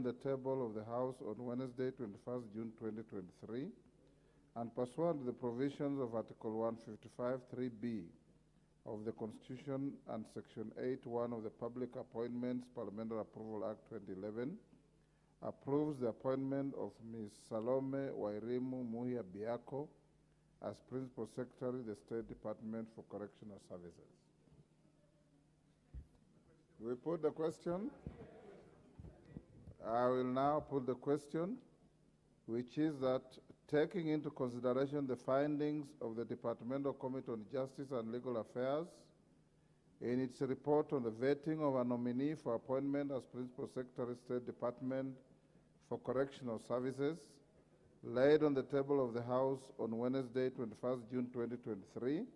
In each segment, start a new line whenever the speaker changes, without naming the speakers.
the table of the House on Wednesday, 21st June 2023, and pursuant to the provisions of Article 155(3)(b) of the Constitution and Section 8(1) of the Public Appointments Parliamentary Approval Act 2011, approves the appointment of Ms. Salome Wairimu Muhia Biako as Principal Secretary, the State Department for Correctional Services. We put the question. I will now put the question, which is that taking into consideration the findings of the Departmental Committee on Justice and Legal Affairs in its report on the vetting of a nominee for appointment as Principal Secretary, State Department for Correctional Services, laid on the table of the House on Wednesday, 21st June 2023,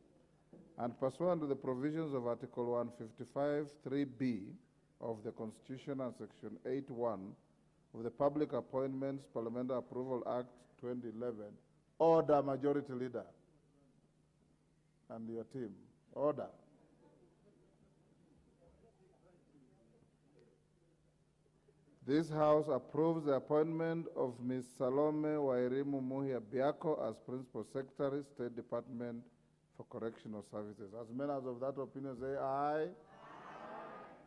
and pursuant to the provisions of Article 155(3)(b) of the Constitution and Section 8(1) of the Public Appointments Parliamentary Approval Act 2011. Order, Majority Leader and your team. Order. This House approves the appointment of Ms. Salome Wairimu Muhia Biako as Principal Secretary, State Department for Correctional Services. As many as of that opinion say aye.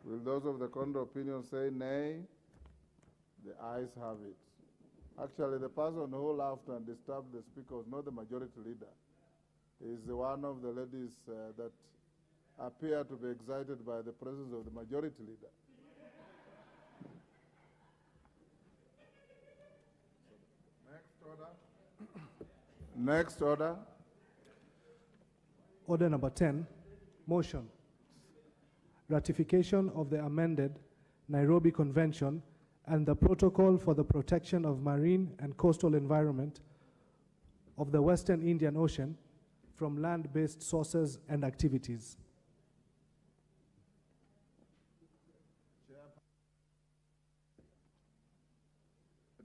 Will those of the contrary opinion say nay? The ayes have it. Actually, the person who laughed and disturbed the speaker was not the majority leader. He is one of the ladies that appear to be excited by the presence of the majority leader. Next order. Next order.
Order number 10, motion. Ratification of the amended Nairobi Convention and the Protocol for the Protection of Marine and Coastal Environment of the Western Indian Ocean from land-based sources and activities.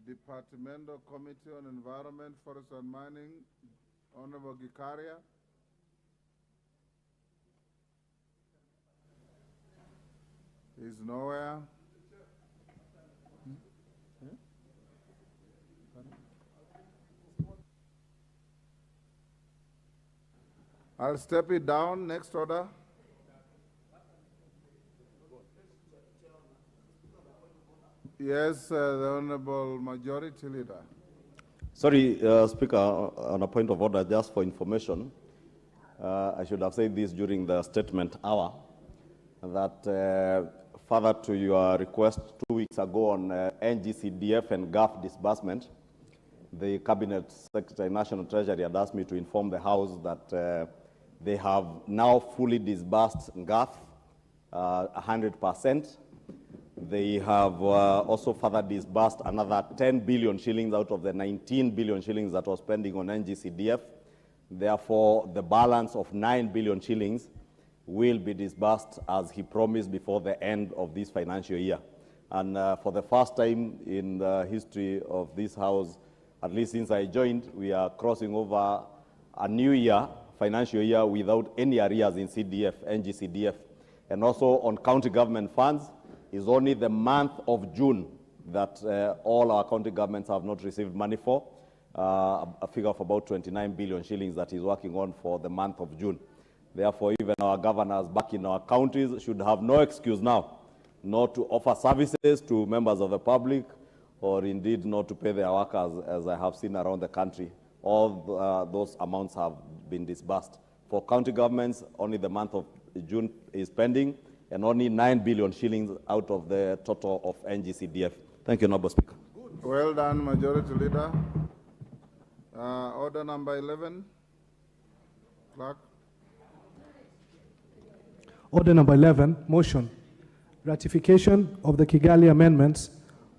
Departmental Committee on Environment, Forest and Mining, Honorable Gikaria. Is nowhere. I'll step it down. Next order. Yes, the Honorable Majority Leader.
Sorry, Speaker, on a point of order, just for information, I should have said this during the statement hour, that further to your request 2 weeks ago on NGCDF and GAF disbursement, the Cabinet Secretary, National Treasury, had asked me to inform the House that they have now fully disbursed GAF 100%. They have also further disbursed another 10 billion shillings out of the 19 billion shillings that was pending on NGCDF. Therefore, the balance of 9 billion shillings will be disbursed as he promised before the end of this financial year. And for the first time in the history of this House, at least since I joined, we are crossing over a new year, financial year, without any arrears in CDF, NGCDF. And also on county government funds, is only the month of June that all our county governments have not received money for, a figure of about 29 billion shillings that he's working on for the month of June. Therefore, even our governors back in our counties should have no excuse now not to offer services to members of the public, or indeed not to pay their workers, as I have seen around the country. All those amounts have been disbursed. For county governments, only the month of June is pending, and only 9 billion shillings out of the total of NGCDF. Thank you, Honourable Speaker.
Well done, Majority Leader. Order number 11. Clerk.
Order number 11, motion. Ratification of the Kigali Amendments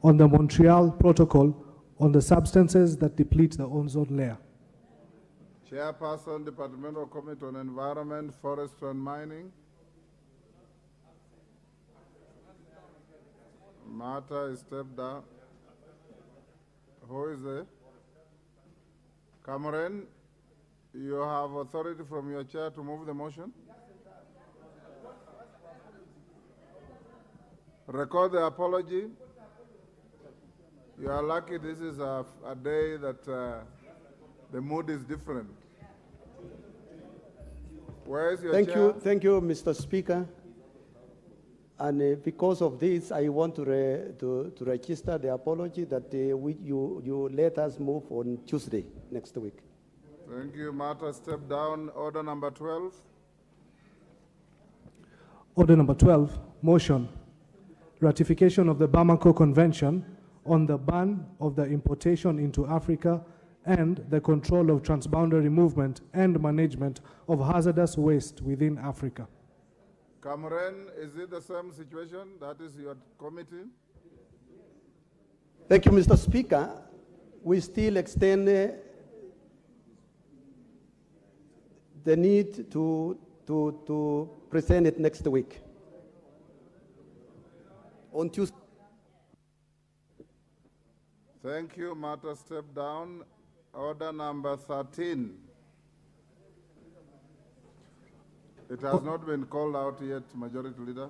on the Montreal Protocol on the substances that deplete the ozone layer.
Chairperson, Departmental Committee on Environment, Forest and Mining. Martha is stepped down. Who is there? Cameron, you have authority from your chair to move the motion? Record the apology. You are lucky this is a day that the mood is different. Where is your chair?
Thank you, Mr. Speaker. And because of this, I want to register the apology that you let us move on Tuesday next week.
Thank you. Martha, step down. Order number 12.
Order number 12, motion. Ratification of the Bamako Convention on the ban of the importation into Africa and the control of transboundary movement and management of hazardous waste within Africa.
Cameron, is it the same situation? That is your committee?
Thank you, Mr. Speaker. We still extend the need to present it next week on Tuesday.
Thank you. Martha, step down. Order number 13. It has not been called out yet, Majority Leader.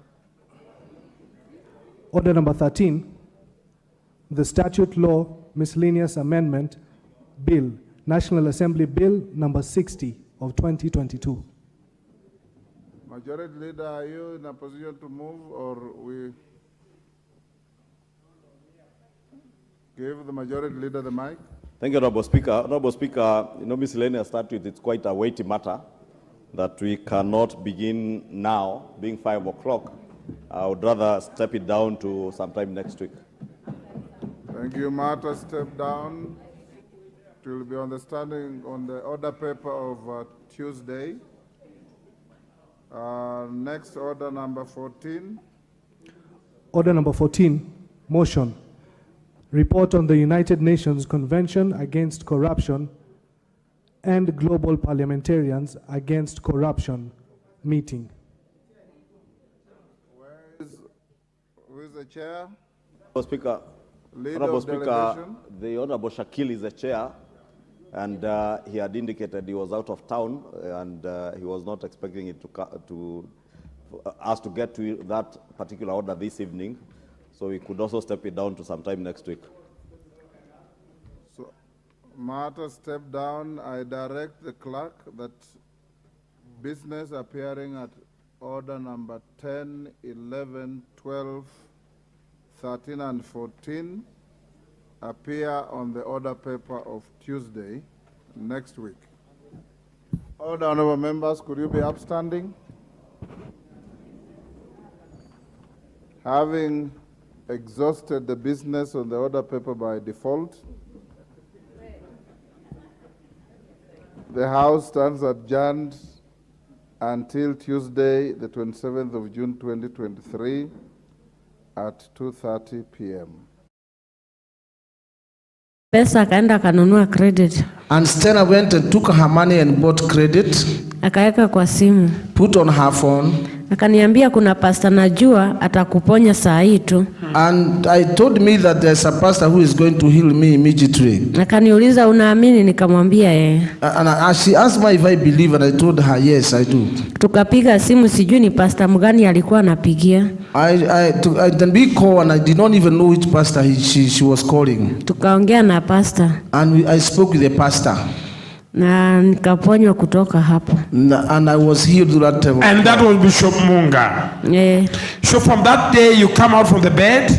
Order number 13, the Statute Law Miscellaneous Amendment Bill, National Assembly Bill number 60 of 2022.
Majority Leader, are you in a position to move, or we give the Majority Leader the mic?
Thank you, Honorable Speaker. Honorable Speaker, miscellaneous statute, it's quite a weighty matter that we cannot begin now, being 5 o'clock. I would rather step it down to sometime next week.
Thank you, Martha. Step down. It will be on the standing on the order paper of Tuesday. Next, order number 14.
Order number 14, motion. Report on the United Nations Convention Against Corruption and Global Parliamentarians Against Corruption meeting.
Who is the chair?
Honorable Speaker, the Honorable Shakil is the chair, and he had indicated he was out of town, and he was not expecting it to us to get to that particular order this evening, so we could also step it down to sometime next week.
Martha, step down. I direct the clerk that business appearing at order number 10, 11, 12, 13, and 14 appear on the order paper of Tuesday next week. Order, honorable members, could you be upstanding? Having exhausted the business on the order paper by default, the House stands adjourned until Tuesday, the 27th of June, 2023 at 2:30 p.m.
Pesa akaenda akanunua credit.
And Stella went and took her money and bought credit.
Akaweka kwa simu.
Put on her phone.
Akaniambia kuna pastor najua atakuponya saa hii tu.
And I told me that there's a pastor who is going to heal me immediately.
Akaniuliza unaamini, nikamwambia
And she asked me if I believe, and I told her yes, I do.
Tukapiga simu, sijui ni pastor mgani alikuwa anapigia.
Then we called, and I did not even know which pastor she was calling.
Tukaongea na pastor.
And I spoke with the pastor.
Na nikaponywa kutoka hapo.
And I was healed through that time.
And that was Bishop Munga.
Yeah.
So from that day you come out from the bed,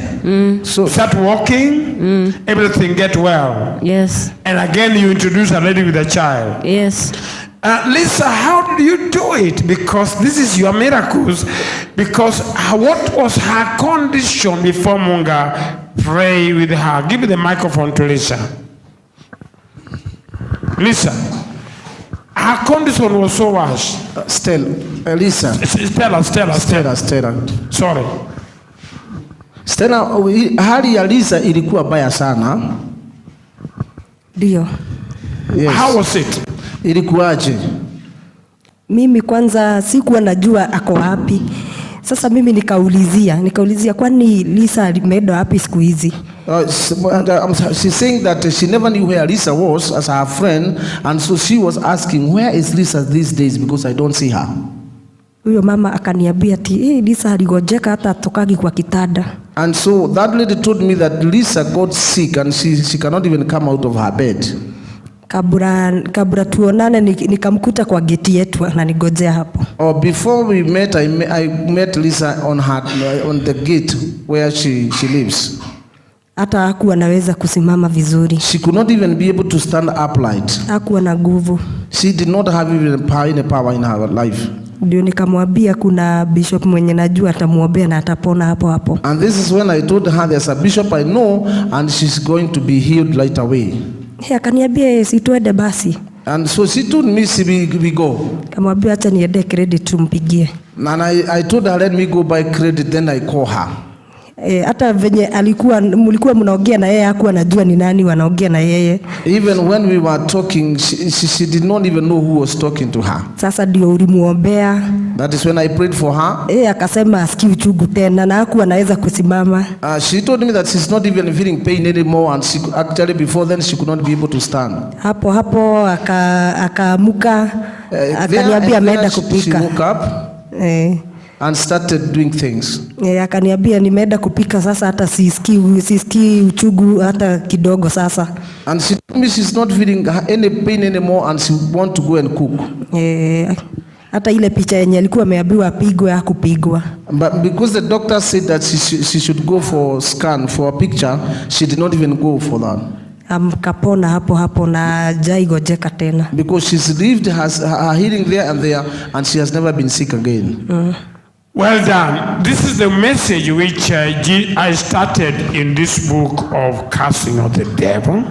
so start walking, everything get well.
Yes.
And again you introduce a lady with a child.
Yes.
Lisa, how did you do it? Because this is your miracles. Because what was her condition before Munga? Pray with her. Give me the microphone to Lisa. Lisa, her condition was so worse.
Lisa.
Stella. Sorry.
Stella, hali ya Lisa ilikuwa baya sana.
Ndio.
Yes.
How was it?
Ilikuwaje?
Mimi kwanza sikuwa najua ako wapi. Sasa mimi nikaulizia kwani Lisa alimeenda wapi siku hizi?
She's saying that she never knew where Lisa was as her friend, and so she was asking, where is Lisa these days, because I don't see her.
Huyo mama akaniambia ati Lisa aligojeka hata tokagi kwa kitanda.
And so that lady told me that Lisa got sick and she cannot even come out of her bed.
Kabla tuonane nikamkuta kwa geti yetu na nigojea hapo.
Or before we met, I met Lisa on the gate where she lives.
Hata hakuwa anaweza kusimama vizuri.
She could not even be able to stand upright.
Hakuwa na nguvu.
She did not have even power in her life.
Ndio nikamwambia kuna bishop mwenye najua atamuombea na atapona hapo hapo.
And this is when I told her there's a bishop I know and she's going to be healed right away.
Akaniambia situende basi.
And so she told me we go.
Kamwambia acha niende credit tumpigie.
And I told her let me go by credit, then I call her.
Hata venye mlikuwa mnaongea na yeye hakuwa anajua ni nani wanaongea na yeye.
Even when we were talking, she did not even know who was talking to her.
Sasa ndio ulimuombea.
That is when I prayed for her.
Akasema asikii uchungu tena na hakuwa anaweza kusimama.
She told me that she's not even feeling pain anymore, and actually before then she could not be able to stand.
Hapo akaamuka akaniambia ameenda kupika.
She woke up and started doing things.
Akaniambia nimeenda kupika sasa hata sisikii uchungu hata kidogo sasa.
And she told me she's not feeling any pain anymore and she want to go and cook.
Hata ile picha yenye alikuwa ameambiwa apigwe hakupigwa.
But because the doctor said that she should go for scan for a picture, she did not even go for that.
Kapona hapo na jaigojeka tena.
Because she's lived her healing there and she has never been sick again.
Well done. This is the message which I started in this book of casting of the devil.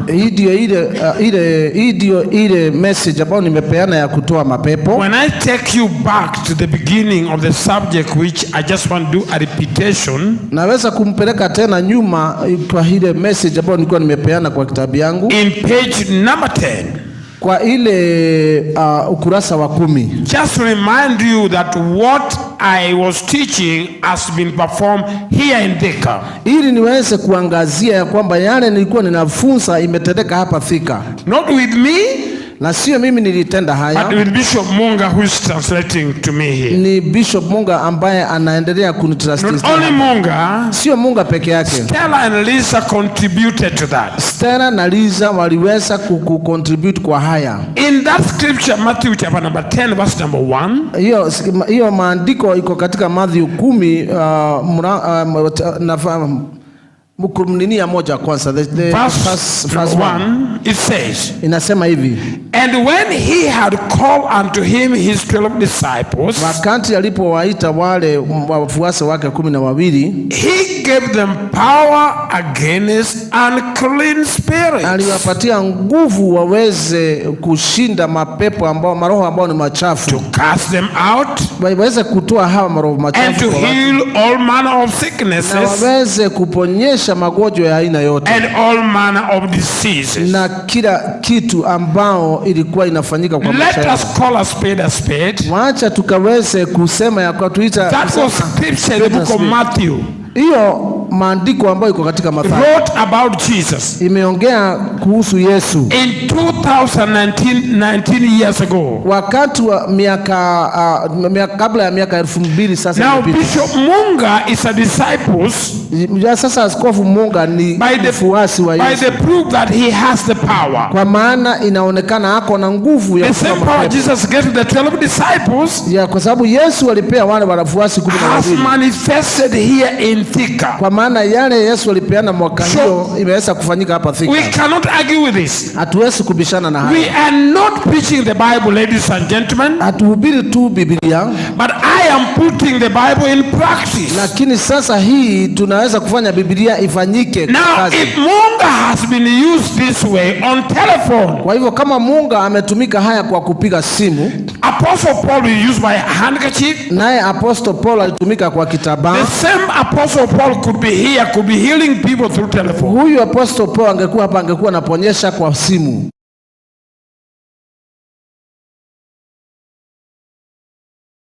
Ile
message ambayo nimepeana ya kutoa mapepo.
When I take you back to the beginning of the subject, which I just want to do a repetition.
Naweza kumpeleka tena nyuma kwa ile message ambayo nilikuwa nimepeana kwa kitabu yangu.
In page number 10.
Kwa ile ukurasa wa 10.
Just remind you that what I was teaching has been performed here in Thika.
Ili niweze kuangazia ya kwamba yale nilikuwa ninafunza imetendeka hapa Thika.
Not with me,
na sio mimi nilitenda haya,
but with Bishop Munga who is translating to me here.
Ni Bishop Munga ambaye anaendelea kunitranslate.
Not only Munga,
sio Munga peke yake.
Stella and Lisa contributed to that.
Stella na Lisa waliweza kucontribute kwa haya.
In that scripture, Matthew chapter number 10 verse number 1.
Hiyo maandiko iko katika Matthew 10 nafahamu Mukumninia moja kwanza, the first one,
it says,
inasema hivi,
and when he had called unto him his 12 disciples,
wakati alipowaita wale wafuasi wake 12,
he gave them power against unclean spirits.
Aliwapatia nguvu waweze kushinda mapepo maroho ambao ni machafu,
to cast them out,
waweze kutoa hawa maroho machafu,
and to heal all manner of sicknesses,
na waweze kuponyesha magonjwa ya aina yote,
and all manner of diseases,
na kila kitu ambao ilikuwa inafanyika kwa maisha.
Let us call a spade a spade.
Wacha tukaweze kusema ya kwa tuita,
that was scripture in the book of Matthew.
Hiyo maandiko ambayo iko katika Mathayo
wrote about Jesus.
Imeongea kuhusu Yesu.
In 2019 years ago.
Wakati wa kabla ya miaka 2000 sasa.
Now Bishop Munga is a disciple.
Sasa Askofu Munga ni mfuasi wa Yesu.
By the proof that he has the power.
Kwa maana inaonekana ako na nguvu ya
the same power Jesus gave to the 12 disciples.
Ya kwa sababu Yesu alipea wale wanafuasi 12.
Has manifested here in Thika.
Kwa maana yale Yesu alipeana mwaka hiyo imeweza kufanyika hapa Thika.
We cannot argue with this.
Hatuwezi kubishana na haya.
We are not preaching the Bible, ladies and gentlemen.
Hatuhubiri tu Biblia.
But I am putting the Bible in practice.
Lakini sasa hii tunaweza kufanya Biblia ifanyike
kazi. Now if Munga has been used this way on telephone.
Kwa hivyo kama Munga ametumika haya kwa kupiga simu.
Apostle Paul will use by handkerchief.
Naye Apostle Paul alitumika kwa kitambaa.
The same Apostle Paul could be here, could be healing people through telephone.
Huyu Apostle Paul angekuwa hapa angekuwa anaponyesha kwa simu.